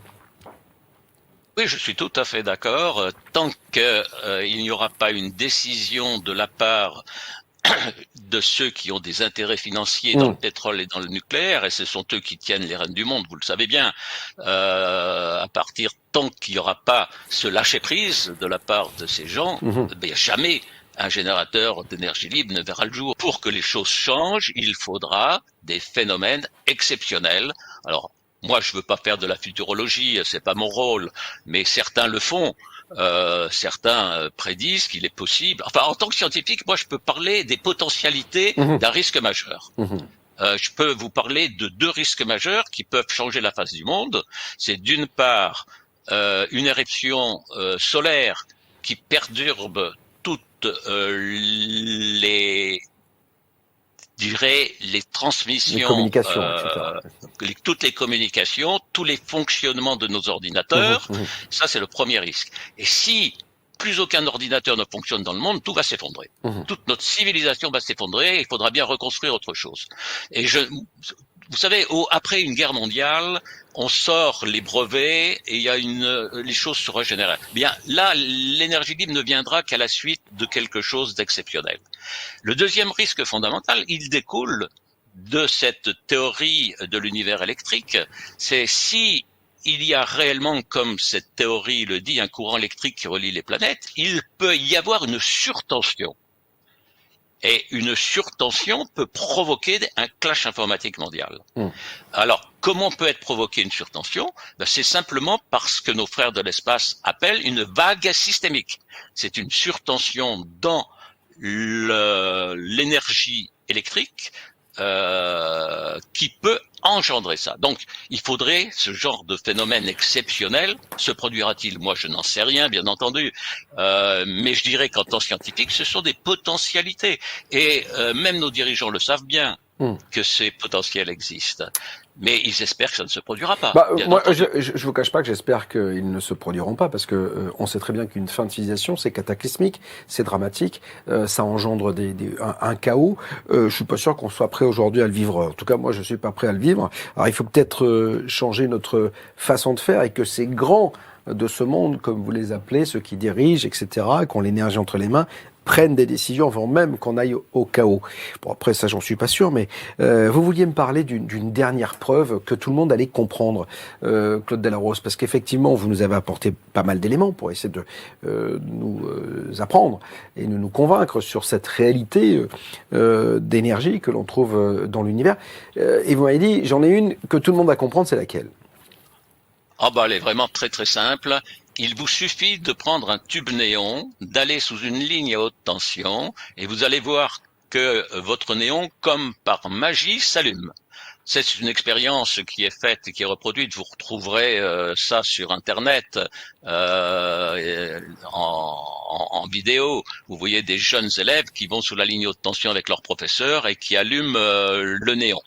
Oui, je suis tout à fait d'accord. Tant qu'il n'y aura pas une décision de la part de ceux qui ont des intérêts financiers dans le pétrole et dans le nucléaire, et ce sont eux qui tiennent les rênes du monde, vous le savez bien, tant qu'il n'y aura pas ce lâcher-prise de la part de ces gens, jamais un générateur d'énergie libre ne verra le jour. Pour que les choses changent, il faudra des phénomènes exceptionnels. Alors, moi, je veux pas faire de la futurologie, c'est pas mon rôle, mais certains le font. Certains prédisent qu'il est possible. Enfin, en tant que scientifique, moi, je peux parler des potentialités d'un risque majeur. Je peux vous parler de deux risques majeurs qui peuvent changer la face du monde. C'est d'une part une éruption solaire qui perturbe toutes les transmissions, les communications, toutes les communications, tous les fonctionnements de nos ordinateurs. Ça, c'est le premier risque. Et si plus aucun ordinateur ne fonctionne dans le monde, tout va s'effondrer. Toute notre civilisation va s'effondrer et il faudra bien reconstruire autre chose. Et vous savez, après une guerre mondiale, on sort les brevets et les choses se régénèrent. Bien, là, l'énergie libre ne viendra qu'à la suite de quelque chose d'exceptionnel. Le deuxième risque fondamental, il découle de cette théorie de l'univers électrique, c'est si il y a réellement, comme cette théorie le dit, un courant électrique qui relie les planètes, il peut y avoir une surtension. Et une surtension peut provoquer un clash informatique mondial. Alors, comment peut être provoquée une surtension? C'est simplement parce que nos frères de l'espace appellent une vague systémique. C'est une surtension dans l'énergie électrique qui peut engendrer ça. Donc, il faudrait ce genre de phénomène exceptionnel. Se produira-t-il? Moi, je n'en sais rien, bien entendu. Mais je dirais qu'en tant que scientifique, ce sont des potentialités. Et même nos dirigeants le savent bien que ces potentiels existent. Mais ils espèrent que ça ne se produira pas. Moi, je vous cache pas que j'espère qu'ils ne se produiront pas, parce que on sait très bien qu'une fin de civilisation, c'est cataclysmique, c'est dramatique, ça engendre un chaos. Je suis pas sûr qu'on soit prêt aujourd'hui à le vivre. En tout cas, moi, je suis pas prêt à le vivre. Alors, il faut peut-être changer notre façon de faire, et que ces grands de ce monde, comme vous les appelez, ceux qui dirigent, etc., qui ont l'énergie entre les mains, prennent des décisions avant même qu'on aille au chaos. Bon, après ça, j'en suis pas sûr, mais vous vouliez me parler d'une dernière preuve que tout le monde allait comprendre, Claude Delarose, parce qu'effectivement, vous nous avez apporté pas mal d'éléments pour essayer de nous apprendre et de nous convaincre sur cette réalité d'énergie que l'on trouve dans l'univers. Et vous m'avez dit, j'en ai une que tout le monde va comprendre, c'est laquelle? Ah bah, elle est vraiment très très simple. Il vous suffit de prendre un tube néon, d'aller sous une ligne à haute tension, et vous allez voir que votre néon, comme par magie, s'allume. C'est une expérience qui est faite et qui est reproduite. Vous retrouverez ça sur Internet en vidéo. Vous voyez des jeunes élèves qui vont sous la ligne haute tension avec leur professeur et qui allument le néon.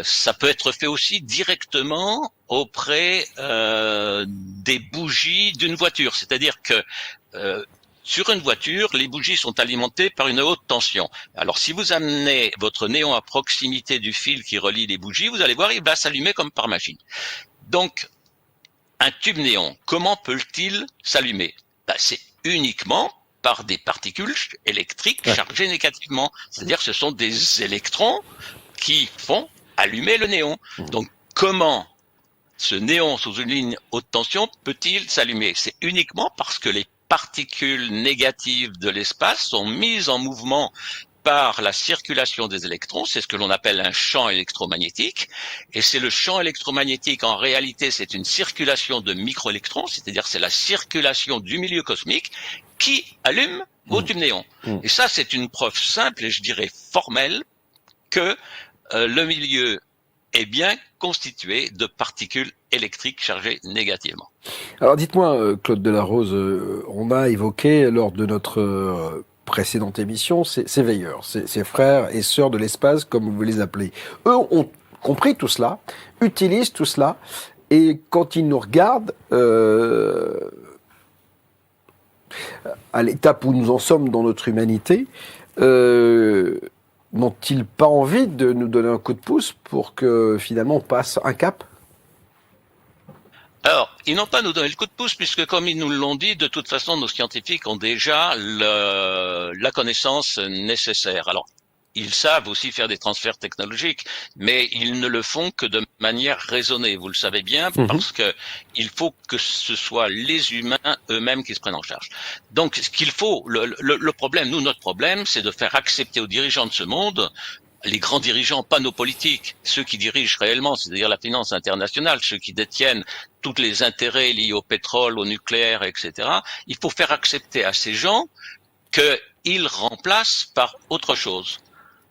Ça peut être fait aussi directement auprès des bougies d'une voiture. C'est-à-dire que sur une voiture, les bougies sont alimentées par une haute tension. Alors, si vous amenez votre néon à proximité du fil qui relie les bougies, vous allez voir, il va s'allumer comme par magie. Donc, un tube néon, comment peut-il s'allumer? C'est uniquement par des particules électriques chargées négativement. C'est-à-dire que ce sont des électrons qui font allumer le néon. Donc, comment ce néon sous une ligne haute tension peut-il s'allumer? C'est uniquement parce que les particules négatives de l'espace sont mises en mouvement par la circulation des électrons. C'est ce que l'on appelle un champ électromagnétique. Et c'est le champ électromagnétique, en réalité, c'est une circulation de microélectrons, c'est-à-dire c'est la circulation du milieu cosmique qui allume vos tubes néons. Et ça, c'est une preuve simple et je dirais formelle que le milieu est bien constitué de particules électriques chargées négativement. Alors dites-moi, Claude Delarose, on a évoqué lors de notre précédente émission ces veilleurs, ces frères et sœurs de l'espace, comme vous les appelez. Eux ont compris tout cela, utilisent tout cela, et quand ils nous regardent, à l'étape où nous en sommes dans notre humanité, n'ont-ils pas envie de nous donner un coup de pouce pour que finalement on passe un cap? Alors, ils n'ont pas nous donné le coup de pouce puisque, comme ils nous l'ont dit, de toute façon, nos scientifiques ont déjà la connaissance nécessaire. Alors, ils savent aussi faire des transferts technologiques, mais ils ne le font que de manière raisonnée. Vous le savez bien, parce que il faut que ce soit les humains eux-mêmes qui se prennent en charge. Donc, ce qu'il faut, le problème, notre problème, c'est de faire accepter aux dirigeants de ce monde, les grands dirigeants, pas nos politiques, ceux qui dirigent réellement, c'est-à-dire la finance internationale, ceux qui détiennent tous les intérêts liés au pétrole, au nucléaire, etc. Il faut faire accepter à ces gens qu'ils remplacent par autre chose.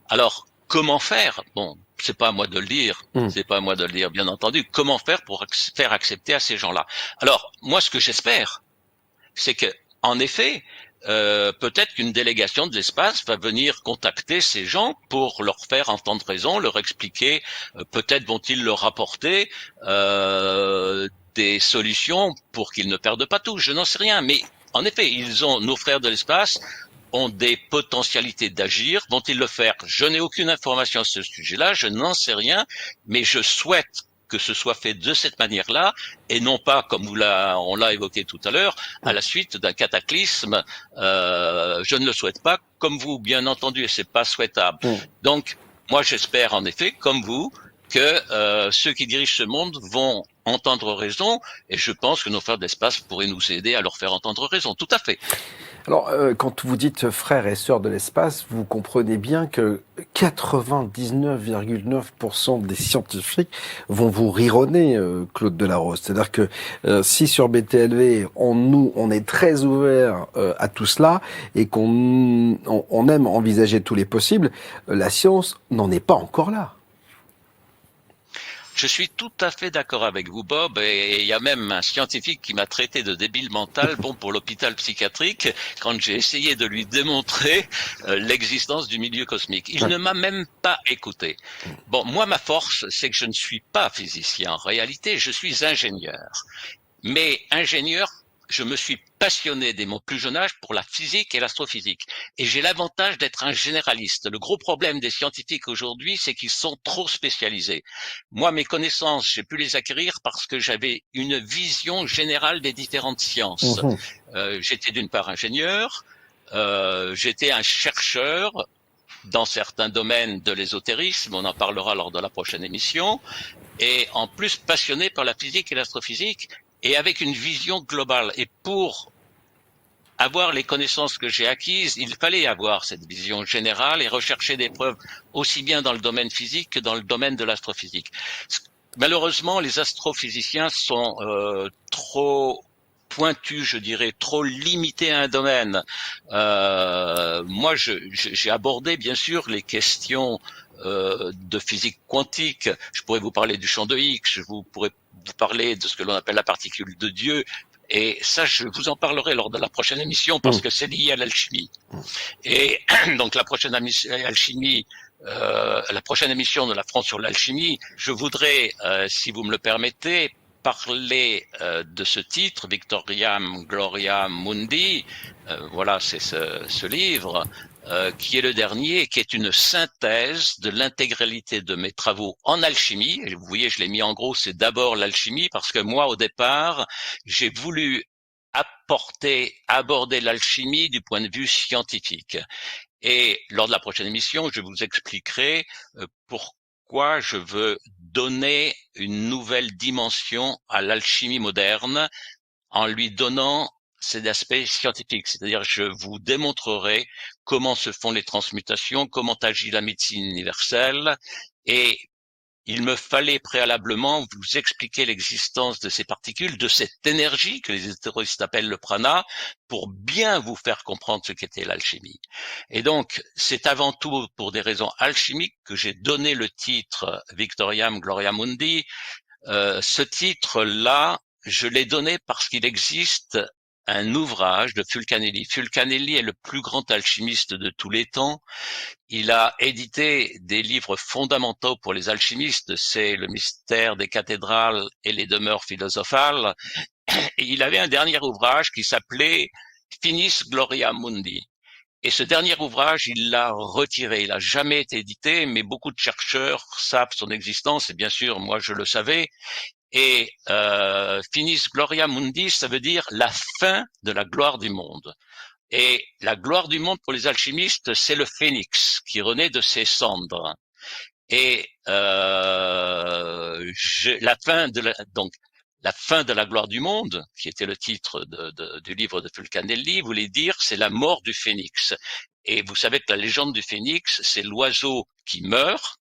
Alors, comment faire? Bon, c'est pas à moi de le dire. C'est pas à moi de le dire, bien entendu. Comment faire pour faire accepter à ces gens-là? Alors, moi, ce que j'espère, c'est que, en effet, peut-être qu'une délégation de l'espace va venir contacter ces gens pour leur faire entendre raison, leur expliquer, peut-être vont-ils leur apporter des solutions pour qu'ils ne perdent pas tout. Je n'en sais rien, mais en effet, nos frères de l'espace ont des potentialités d'agir. Vont-ils le faire? Je n'ai aucune information à ce sujet-là, je n'en sais rien, mais je souhaite que ce soit fait de cette manière-là, et non pas, comme on l'a évoqué tout à l'heure, à la suite d'un cataclysme. Je ne le souhaite pas, comme vous, bien entendu, et c'est pas souhaitable. Donc, moi, j'espère en effet, comme vous, que ceux qui dirigent ce monde vont entendre raison, et je pense que nos frères d'espace pourraient nous aider à leur faire entendre raison. Tout à fait. Alors, quand vous dites frères et sœurs de l'espace, vous comprenez bien que 99,9% des scientifiques vont vous rironner, Claude Delarose. C'est-à-dire que si sur BTLV, on est très ouvert à tout cela et qu'on aime envisager tous les possibles, la science n'en est pas encore là. Je suis tout à fait d'accord avec vous, Bob, et il y a même un scientifique qui m'a traité de débile mental, bon pour l'hôpital psychiatrique, quand j'ai essayé de lui démontrer l'existence du milieu cosmique. Il ne m'a même pas écouté. Bon, moi, ma force, c'est que je ne suis pas physicien. En réalité, je suis ingénieur. Mais ingénieur, je me suis passionné dès mon plus jeune âge pour la physique et l'astrophysique. Et j'ai l'avantage d'être un généraliste. Le gros problème des scientifiques aujourd'hui, c'est qu'ils sont trop spécialisés. Moi, mes connaissances, j'ai pu les acquérir parce que j'avais une vision générale des différentes sciences. J'étais d'une part ingénieur, j'étais un chercheur dans certains domaines de l'ésotérisme, on en parlera lors de la prochaine émission, et en plus passionné par la physique et l'astrophysique, et avec une vision globale. Et pour avoir les connaissances que j'ai acquises, il fallait avoir cette vision générale et rechercher des preuves aussi bien dans le domaine physique que dans le domaine de l'astrophysique. Malheureusement, les astrophysiciens sont trop pointus, je dirais, trop limités à un domaine. Moi, j'ai abordé bien sûr les questions de physique quantique. Je pourrais vous parler du champ de Higgs, je pourrais vous parler de ce que l'on appelle la particule de Dieu. Et ça, je vous en parlerai lors de la prochaine émission parce que c'est lié à l'alchimie. Et donc la prochaine alchimie, la prochaine émission de la France sur l'alchimie, je voudrais, si vous me le permettez, parler de ce titre, Victoriam Gloria Mundi. Voilà, c'est ce livre. Qui est le dernier, qui est une synthèse de l'intégralité de mes travaux en alchimie. Et vous voyez, je l'ai mis en gros, c'est d'abord l'alchimie, parce que moi, au départ, j'ai voulu aborder l'alchimie du point de vue scientifique. Et lors de la prochaine émission, je vous expliquerai pourquoi je veux donner une nouvelle dimension à l'alchimie moderne en lui donnant cet aspect scientifique, c'est-à-dire je vous démontrerai comment se font les transmutations, comment agit la médecine universelle, et il me fallait préalablement vous expliquer l'existence de ces particules, de cette énergie que les ésotéristes appellent le prana, pour bien vous faire comprendre ce qu'était l'alchimie. Et donc, c'est avant tout pour des raisons alchimiques que j'ai donné le titre Victoriam Gloria Mundi. Ce titre-là, je l'ai donné parce qu'il existe un ouvrage de Fulcanelli. Fulcanelli est le plus grand alchimiste de tous les temps. Il a édité des livres fondamentaux pour les alchimistes, c'est Le mystère des cathédrales et les demeures philosophales. Et il avait un dernier ouvrage qui s'appelait Finis Gloria Mundi. Et ce dernier ouvrage, il l'a retiré. Il n'a jamais été édité, mais beaucoup de chercheurs savent son existence, et bien sûr, moi je le savais. Et Finis Gloria Mundi, ça veut dire la fin de la gloire du monde. Et la gloire du monde pour les alchimistes, c'est le phénix qui renaît de ses cendres. Et la fin de la gloire du monde, qui était le titre du livre de Fulcanelli, voulait dire c'est la mort du phénix. Et vous savez que la légende du phénix, c'est l'oiseau qui meurt,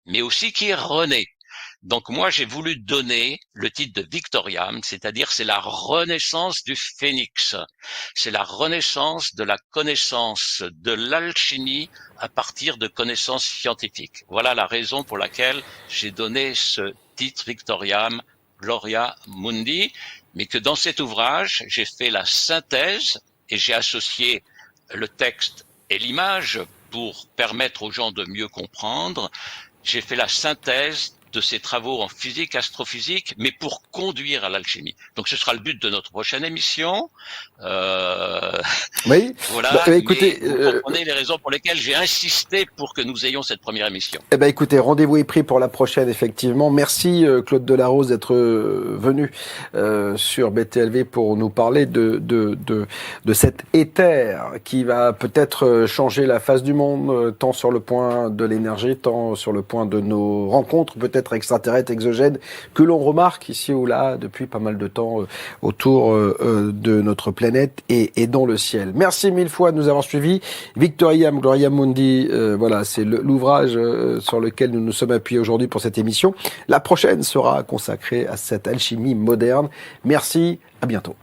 mais aussi qui renaît. Donc moi, j'ai voulu donner le titre de Victoriam, c'est-à-dire c'est la renaissance du phénix. C'est la renaissance de la connaissance de l'alchimie à partir de connaissances scientifiques. Voilà la raison pour laquelle j'ai donné ce titre Victoriam Gloria Mundi, mais que dans cet ouvrage, j'ai fait la synthèse et j'ai associé le texte et l'image pour permettre aux gens de mieux comprendre. J'ai fait la synthèse de ces travaux en physique, astrophysique, mais pour conduire à l'alchimie. Donc ce sera le but de notre prochaine émission. Oui. Voilà. Écoutez, vous comprenez les raisons pour lesquelles j'ai insisté pour que nous ayons cette première émission. Eh ben, écoutez, rendez-vous est pris pour la prochaine, effectivement. Merci Claude Delarose d'être venu sur BTLV pour nous parler de cet éther qui va peut-être changer la face du monde, tant sur le point de l'énergie, tant sur le point de nos rencontres, peut-être êtres extraterrestres, exogènes, que l'on remarque ici ou là depuis pas mal de temps autour de notre planète et dans le ciel. Merci mille fois de nous avoir suivis. Victoriam Gloria Mundi, voilà, c'est l'ouvrage sur lequel nous nous sommes appuyés aujourd'hui pour cette émission. La prochaine sera consacrée à cette alchimie moderne. Merci, à bientôt.